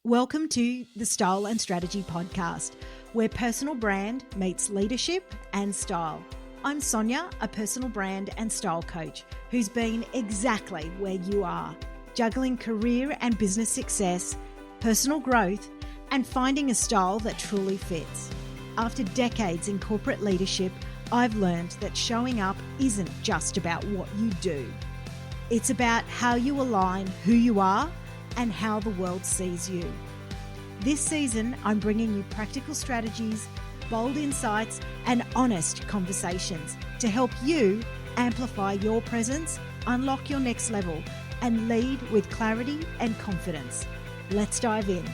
Welcome to the Style and Strategy Podcast, where personal brand meets leadership and style. I'm Sonya, a personal brand and style coach who's been exactly where you are, juggling career and business success, personal growth, and finding a style that truly fits. After decades in corporate leadership, I've learned that showing up isn't just about what you do. It's about how you align who you are and how the world sees you. This season, I'm bringing you practical strategies, bold insights, and honest conversations to help you amplify your presence, unlock your next level, and lead with clarity and confidence. Let's dive in.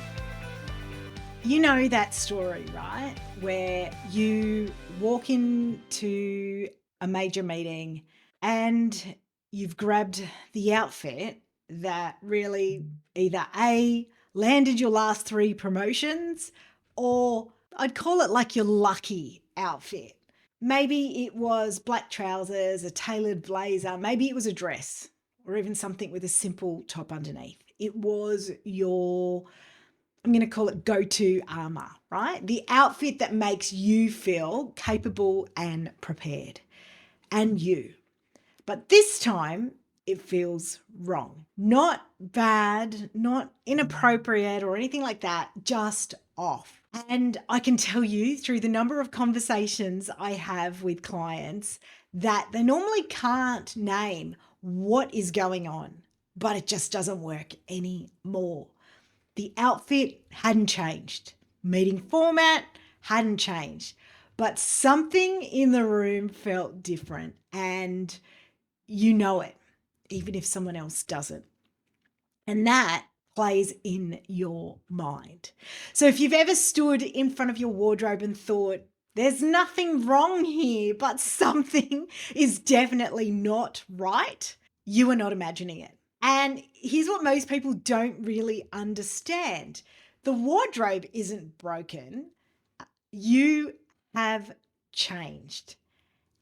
You know that story, right? Where you walk into a major meeting and you've grabbed the outfit that really either A, landed your last 3 promotions, or I'd call it like your lucky outfit. Maybe it was black trousers, a tailored blazer, maybe it was a dress, or even something with a simple top underneath. It was your, I'm going to call it go-to armor, right? The outfit that makes you feel capable and prepared, and you. But this time, it feels wrong. Not bad, not inappropriate or anything like that, just off. And I can tell you through the number of conversations I have with clients that they normally can't name what is going on, but it just doesn't work anymore. The outfit hadn't changed. Meeting format hadn't changed, but something in the room felt different, and you know it, even if someone else doesn't. And that plays in your mind. So if you've ever stood in front of your wardrobe and thought, there's nothing wrong here, but something is definitely not right, you are not imagining it. And here's what most people don't really understand. The wardrobe isn't broken. You have changed.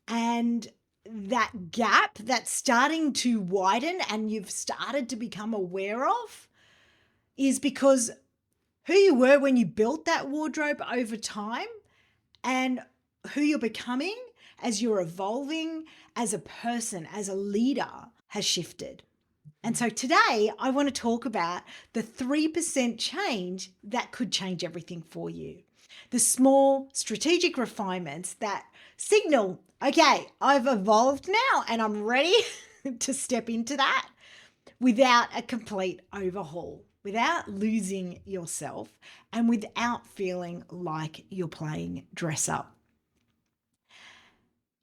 And that gap that's starting to widen and you've started to become aware of is because who you were when you built that wardrobe over time and who you're becoming as you're evolving as a person, as a leader, has shifted. And so today I want to talk about the 3% change that could change everything for you. The small strategic refinements that signal, okay, I've evolved now and I'm ready to step into that without a complete overhaul, without losing yourself and without feeling like you're playing dress up.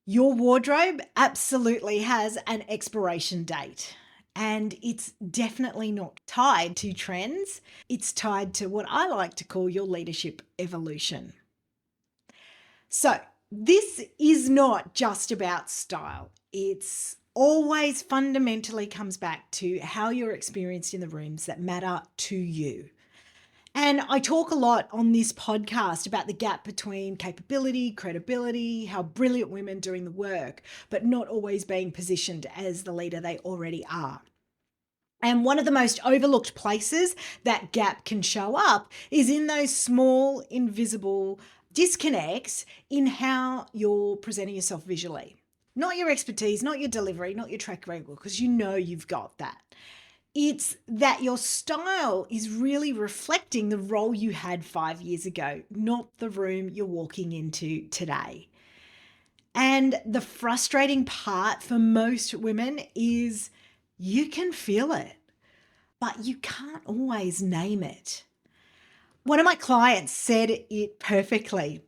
Your wardrobe absolutely has an expiration date. And it's definitely not tied to trends. It's tied to what I like to call your leadership evolution. So this is not just about style. It's always fundamentally comes back to how you're experienced in the rooms that matter to you. And I talk a lot on this podcast about the gap between capability, credibility, how brilliant women doing the work, but not always being positioned as the leader they already are. And one of the most overlooked places that gap can show up is in those small, invisible disconnects in how you're presenting yourself visually. Not your expertise, not your delivery, not your track record, because you know you've got that. It's that your style is really reflecting the role you had 5 years ago, not the room you're walking into today. And the frustrating part for most women is you can feel it, but you can't always name it. One of my clients said it perfectly.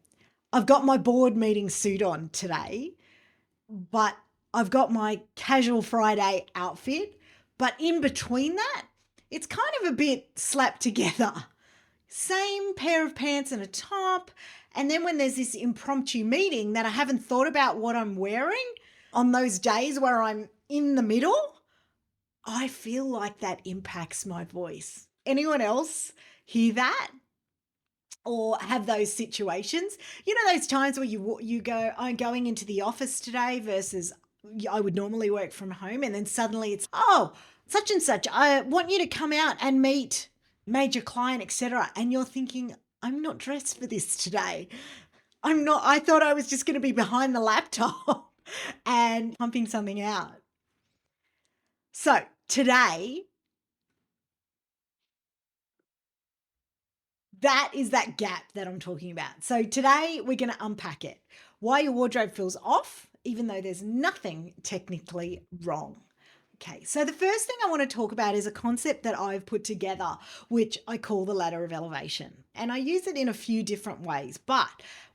I've got my board meeting suit on today, but I've got my casual Friday outfit. But in between that, it's kind of a bit slapped together. Same pair of pants and a top. And then when there's this impromptu meeting that I haven't thought about what I'm wearing on those days where I'm in the middle, I feel like that impacts my voice. Anyone else hear that? Or have those situations? You know, those times where you go, I'm going into the office today versus I would normally work from home. And then suddenly it's, oh, such and such, I want you to come out and meet major client, etc., and you're thinking, I'm not dressed for this today. I'm not, I thought I was just going to be behind the laptop and pumping something out. So today, that is that gap that I'm talking about. So today we're going to unpack it. Why your wardrobe feels off, even though there's nothing technically wrong. Okay, so the first thing I want to talk about is a concept that I've put together, which I call the ladder of elevation. And I use it in a few different ways, but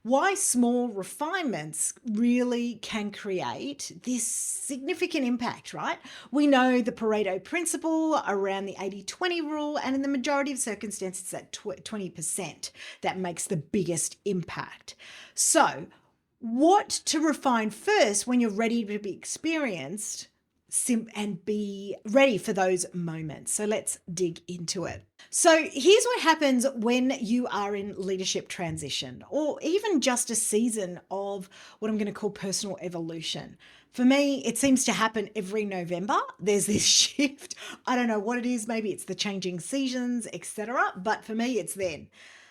why small refinements really can create this significant impact, right? We know the Pareto principle around the 80-20 rule, and in the majority of circumstances, that 20% that makes the biggest impact. So, what to refine first when you're ready to be experienced and be ready for those moments. So let's dig into it. So here's what happens when you are in leadership transition, or even just a season of what I'm going to call personal evolution. For me, it seems to happen every November. There's this shift. I don't know what it is. Maybe it's the changing seasons, etc. But for me, it's then.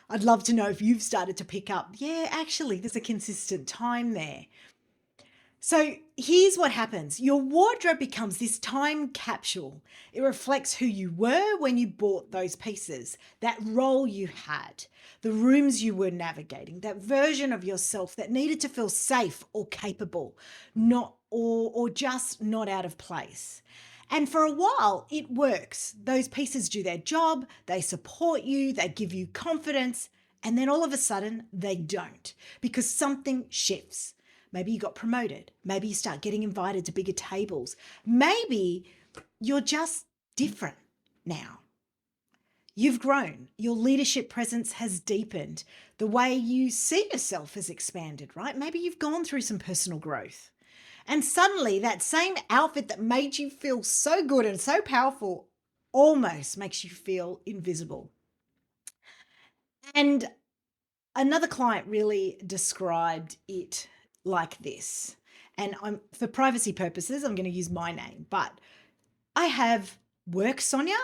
I'd love to know if you've started to pick up, yeah, actually, there's a consistent time there. So here's what happens. Your wardrobe becomes this time capsule. It reflects who you were when you bought those pieces, that role you had, the rooms you were navigating, that version of yourself that needed to feel safe or capable, not or just not out of place. And for a while, it works. Those pieces do their job, they support you, they give you confidence, and then all of a sudden, they don't because something shifts. Maybe you got promoted. Maybe you start getting invited to bigger tables. Maybe you're just different now. You've grown. Your leadership presence has deepened. The way you see yourself has expanded, right? Maybe you've gone through some personal growth. And suddenly, that same outfit that made you feel so good and so powerful almost makes you feel invisible. And another client really described it like this. And for privacy purposes, I'm going to use my name, but I have work Sonya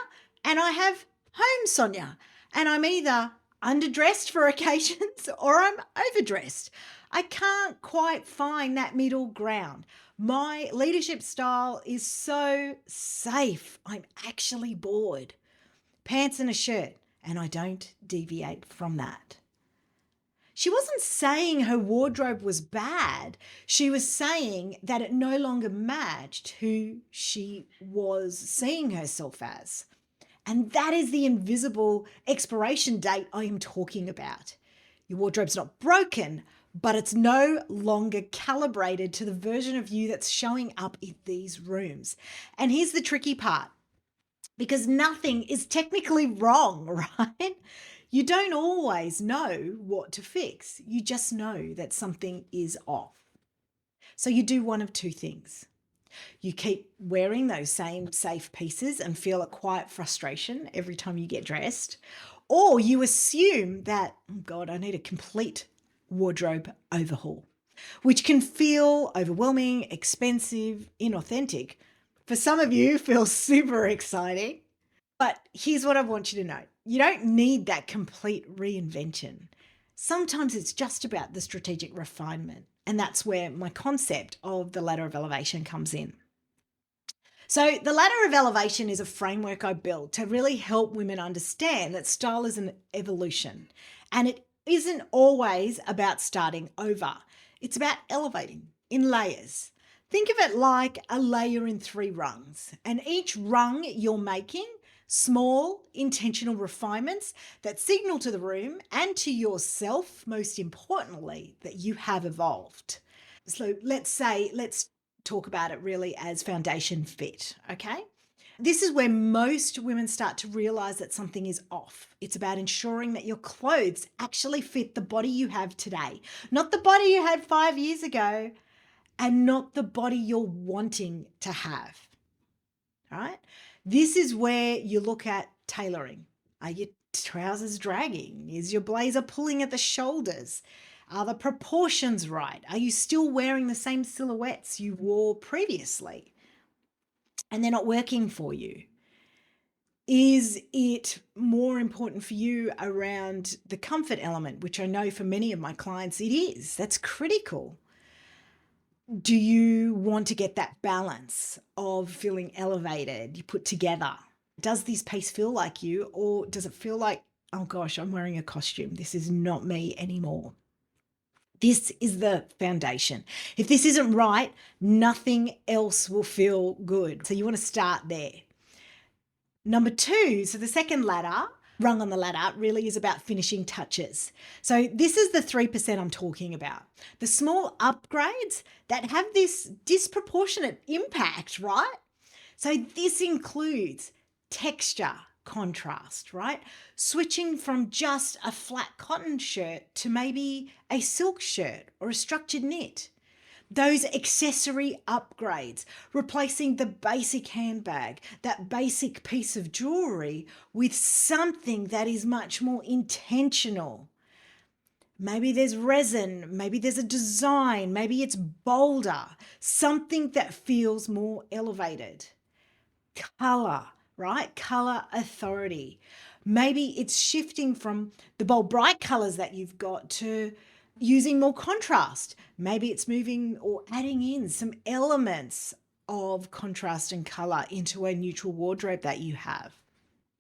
and I have home Sonya. And I'm either underdressed for occasions or I'm overdressed. I can't quite find that middle ground. My leadership style is so safe. I'm actually bored. Pants and a shirt, and I don't deviate from that. She wasn't saying her wardrobe was bad. She was saying that it no longer matched who she was seeing herself as. And that is the invisible expiration date I am talking about. Your wardrobe's not broken, but it's no longer calibrated to the version of you that's showing up in these rooms. And here's the tricky part, because nothing is technically wrong, right? You don't always know what to fix. You just know that something is off. So you do one of two things. You keep wearing those same safe pieces and feel a quiet frustration every time you get dressed, or you assume that, oh God, I need a complete wardrobe overhaul, which can feel overwhelming, expensive, inauthentic. For some of you, feels super exciting. But here's what I want you to know. You don't need that complete reinvention. Sometimes it's just about the strategic refinement. And that's where my concept of the ladder of elevation comes in. So, the ladder of elevation is a framework I built to really help women understand that style is an evolution. And it isn't always about starting over, it's about elevating in layers. Think of it like a layer in 3 rungs, and each rung you're making small, intentional refinements that signal to the room and to yourself, most importantly, that you have evolved. So let's talk about it really as foundation fit, okay? This is where most women start to realize that something is off. It's about ensuring that your clothes actually fit the body you have today, not the body you had 5 years ago, and not the body you're wanting to have. All right. This is where you look at tailoring. Are your trousers dragging? Is your blazer pulling at the shoulders? Are the proportions right? Are you still wearing the same silhouettes you wore previously? And they're not working for you. Is it more important for you around the comfort element, which I know for many of my clients it is? That's critical. Do you want to get that balance of feeling elevated, you put together? Does this piece feel like you, or does it feel like, oh gosh, I'm wearing a costume? This is not me anymore. This is the foundation. If this isn't right, nothing else will feel good. So you want to start there. Number two, so the second ladder, rung on the ladder, really is about finishing touches. So this is the 3% I'm talking about. The small upgrades that have this disproportionate impact, right? So this includes texture, contrast, right? Switching from just a flat cotton shirt to maybe a silk shirt or a structured knit. Those accessory upgrades, replacing the basic handbag, that basic piece of jewelry with something that is much more intentional. Maybe there's resin, maybe there's a design, maybe it's bolder, something that feels more elevated. Color, right? Color authority. Maybe it's shifting from the bold, bright colors that you've got to using more contrast. Maybe it's moving or adding in some elements of contrast and color into a neutral wardrobe that you have.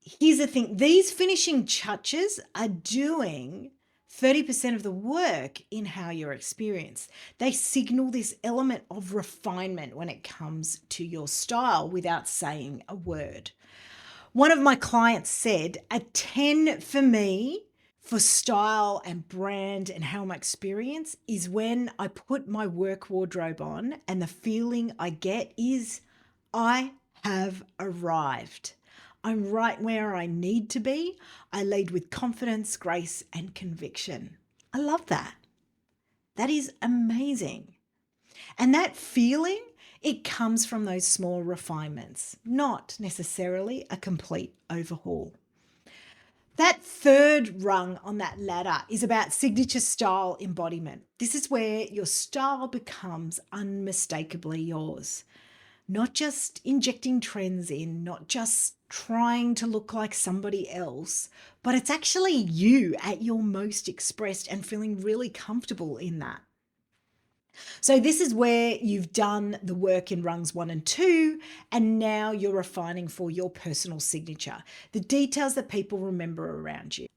Here's the thing, these finishing touches are doing 30% of the work in how you're experienced. They signal this element of refinement when it comes to your style without saying a word. One of my clients said, a 10 for me for style and brand and how I'm experienced is when I put my work wardrobe on and the feeling I get is I have arrived. I'm right where I need to be. I lead with confidence, grace, and conviction. I love that. That is amazing. And that feeling, it comes from those small refinements, not necessarily a complete overhaul. That third rung on that ladder is about signature style embodiment. This is where your style becomes unmistakably yours. Not just injecting trends in, not just trying to look like somebody else, but it's actually you at your most expressed and feeling really comfortable in that. So this is where you've done the work in rungs 1 and 2, and now you're refining for your personal signature, the details that people remember around you.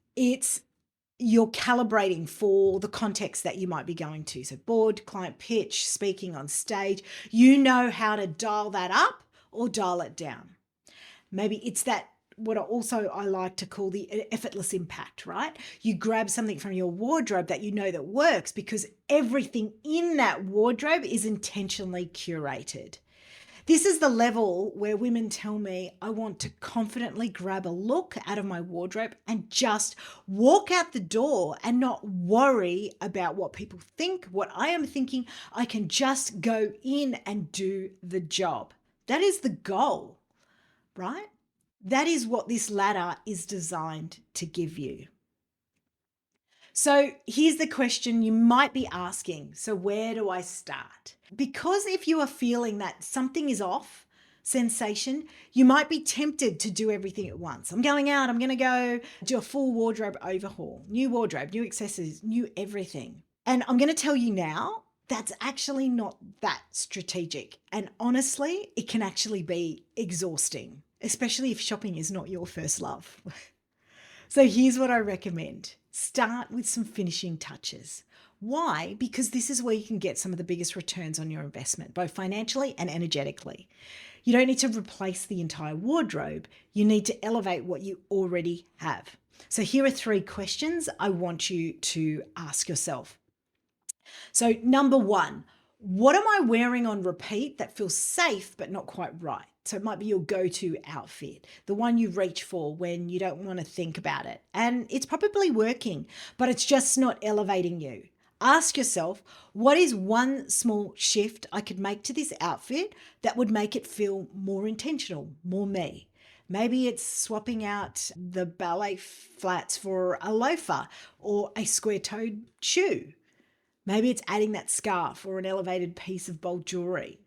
You're calibrating for the context that you might be going to. So board, client pitch, speaking on stage, you know how to dial that up or dial it down. Maybe it's that what I like to call the effortless impact, right? You grab something from your wardrobe that you know that works because everything in that wardrobe is intentionally curated. This is the level where women tell me, I want to confidently grab a look out of my wardrobe and just walk out the door and not worry about what people think, what I am thinking. I can just go in and do the job. That is the goal, right? That is what this ladder is designed to give you. So here's the question you might be asking. So where do I start? Because if you are feeling that something is off sensation, you might be tempted to do everything at once. I'm going out, I'm going to go do a full wardrobe overhaul, new wardrobe, new accessories, new everything. And I'm going to tell you now, that's actually not that strategic. And honestly, it can actually be exhausting, especially if shopping is not your first love. So here's what I recommend. Start with some finishing touches. Why? Because this is where you can get some of the biggest returns on your investment, both financially and energetically. You don't need to replace the entire wardrobe. You need to elevate what you already have. So here are 3 questions I want you to ask yourself. So number 1, what am I wearing on repeat that feels safe but not quite right? So it might be your go-to outfit, the one you reach for when you don't want to think about it. And it's probably working, but it's just not elevating you. Ask yourself, what is one small shift I could make to this outfit that would make it feel more intentional, more me? Maybe it's swapping out the ballet flats for a loafer or a square-toed shoe. Maybe it's adding that scarf or an elevated piece of bold jewelry.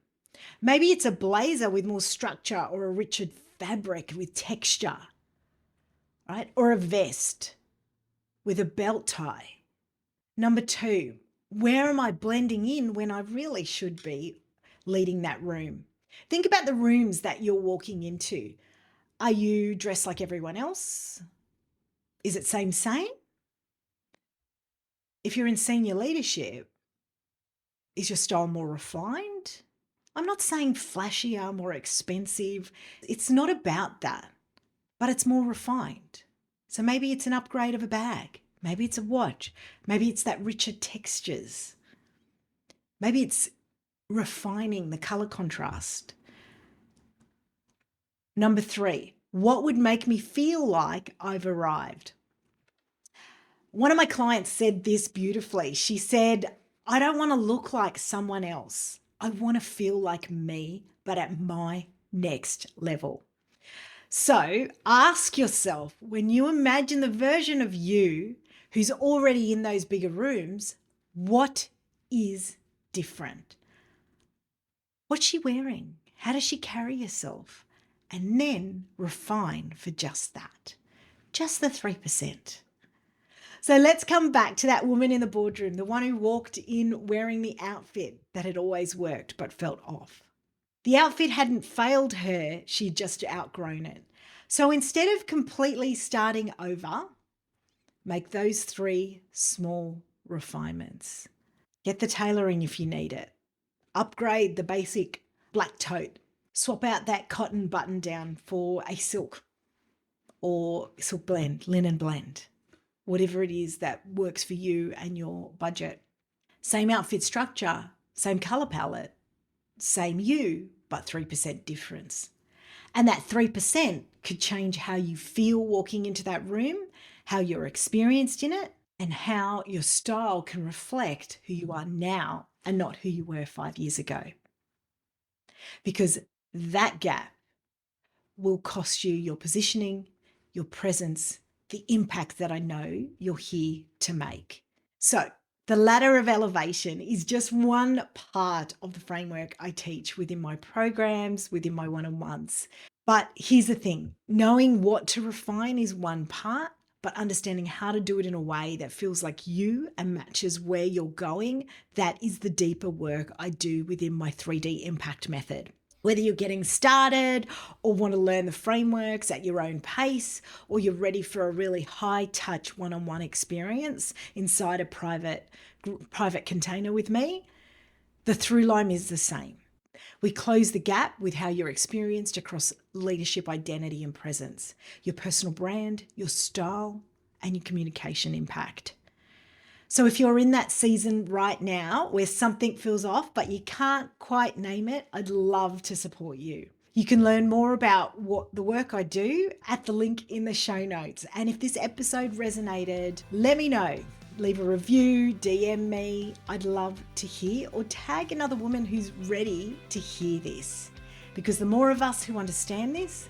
Maybe it's a blazer with more structure or a richer fabric with texture. right? Or a vest with a belt tie. Number 2, where am I blending in when I really should be leading that room? Think about the rooms that you're walking into. Are you dressed like everyone else? Is it same? If you're in senior leadership, is your style more refined? I'm not saying flashier, more expensive. It's not about that, but it's more refined. So maybe it's an upgrade of a bag. Maybe it's a watch. Maybe it's that richer textures. Maybe it's refining the color contrast. Number 3, what would make me feel like I've arrived? One of my clients said this beautifully. She said, I don't want to look like someone else. I want to feel like me, but at my next level. So ask yourself, when you imagine the version of you who's already in those bigger rooms, what is different? What's she wearing? How does she carry herself? And then refine for just that, just the 3%. So let's come back to that woman in the boardroom, the one who walked in wearing the outfit that had always worked but felt off. The outfit hadn't failed her, she'd just outgrown it. So instead of completely starting over, make those 3 small refinements. Get the tailoring if you need it. Upgrade the basic black tote. Swap out that cotton button down for a silk or silk blend, linen blend. Whatever it is that works for you and your budget. Same outfit structure, same color palette, same you, but 3% difference. And that 3% could change how you feel walking into that room, how you're experienced in it, and how your style can reflect who you are now and not who you were 5 years ago. Because that gap will cost you your positioning, your presence, the impact that I know you're here to make. So the ladder of elevation is just one part of the framework I teach within my programs, within my one-on-ones. But here's the thing, knowing what to refine is one part, but understanding how to do it in a way that feels like you and matches where you're going, that is the deeper work I do within my 3D impact method. Whether you're getting started or want to learn the frameworks at your own pace, or you're ready for a really high touch one-on-one experience inside a private container with me, the through line is the same. We close the gap with how you're experienced across leadership, identity, and presence, your personal brand, your style, and your communication impact. So if you're in that season right now where something feels off, but you can't quite name it, I'd love to support you. You can learn more about what the work I do at the link in the show notes. And if this episode resonated, let me know. Leave a review, DM me. I'd love to hear, or tag another woman who's ready to hear this. Because the more of us who understand this,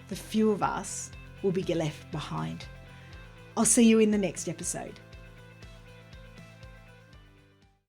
the fewer of us will be left behind. I'll see you in the next episode.